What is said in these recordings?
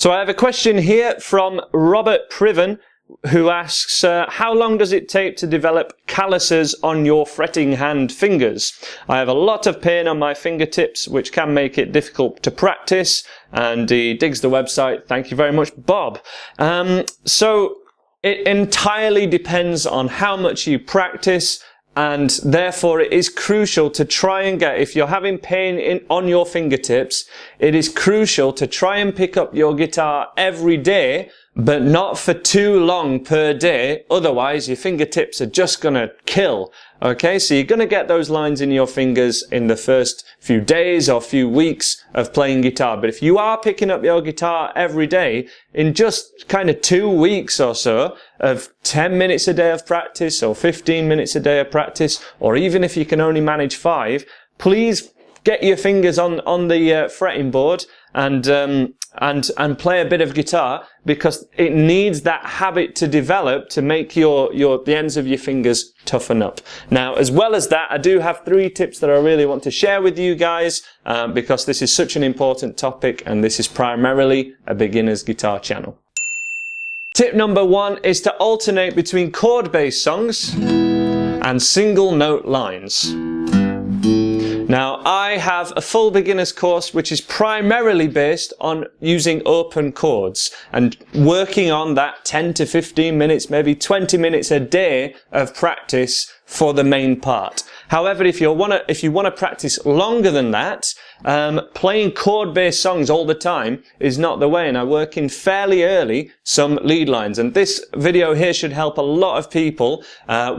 So I have a question here from Robert Priven, who asks, how long does it take to develop calluses on your fretting hand fingers? I have a lot of pain on my fingertips, which can make it difficult to practice. And he digs the website. Thank you very much, Bob. So it entirely depends on how much you practice, and therefore it is crucial to try and get, if you're having pain on your fingertips, it is crucial to try and pick up your guitar every day, but not for too long per day. Otherwise, your fingertips are just going to kill. Okay, so you're going to get those lines in your fingers in the first few days or few weeks of playing guitar. But if you are picking up your guitar every day, in just kind of 2 weeks or so of 10 minutes a day of practice or 15 minutes a day of practice, or even if you can only manage 5, please get your fingers on the fretting board and play a bit of guitar, because it needs that habit to develop to make the ends of your fingers toughen up. Now, as well as that, I do have 3 tips that I really want to share with you guys, because this is such an important topic, and this is primarily a beginner's guitar channel. Tip number 1 is to alternate between chord-based songs and single note lines. Now, I have a full beginner's course which is primarily based on using open chords and working on that 10 to 15 minutes, maybe 20 minutes a day of practice for the main part. However, if you want to practice longer than that, playing chord-based songs all the time is not the way, and I work in fairly early some lead lines. And this video here should help a lot of people,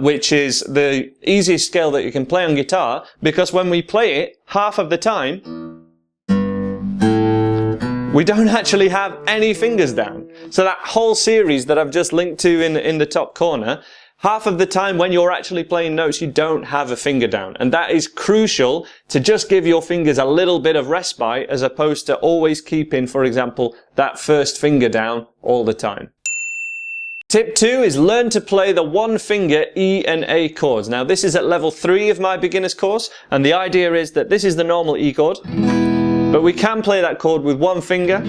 which is the easiest scale that you can play on guitar, because when we play it, half of the time, we don't actually have any fingers down. So that whole series that I've just linked to in the top corner, half of the time when you're actually playing notes, you don't have a finger down. And that is crucial to just give your fingers a little bit of respite, as opposed to always keeping, for example, that first finger down all the time. Tip 2 is learn to play the one finger E and A chords. Now, this is at level 3 of my beginner's course, and the idea is that this is the normal E chord, but we can play that chord with one finger.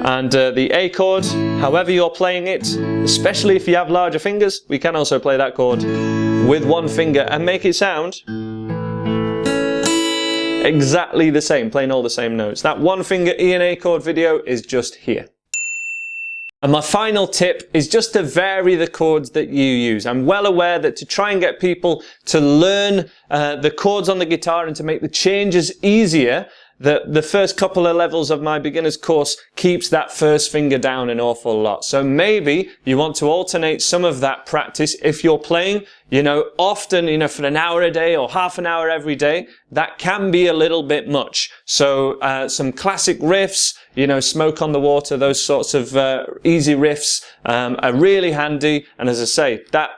And the A chord, however you're playing it, especially if you have larger fingers, we can also play that chord with one finger and make it sound exactly the same, playing all the same notes. That one finger E and A chord video is just here. And my final tip is just to vary the chords that you use. I'm well aware that to try and get people to learn the chords on the guitar and to make the changes easier, the first couple of levels of my beginner's course keeps that first finger down an awful lot. So maybe you want to alternate some of that practice. If you're playing, often, for an hour a day or half an hour every day, that can be a little bit much. So, some classic riffs, Smoke on the Water, those sorts of, easy riffs, are really handy. And as I say, that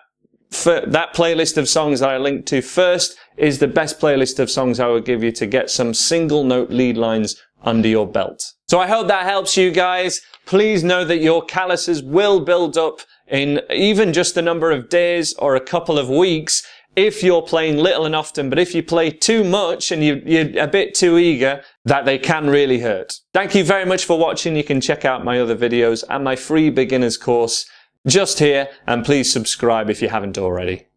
playlist of songs that I linked to first is the best playlist of songs I would give you to get some single note lead lines under your belt. So I hope that helps you guys. Please know that your calluses will build up in even just a number of days or a couple of weeks if you're playing little and often. But if you play too much and you're a bit too eager, that they can really hurt. Thank you very much for watching. You can check out my other videos and my free beginner's course just here, and please subscribe if you haven't already.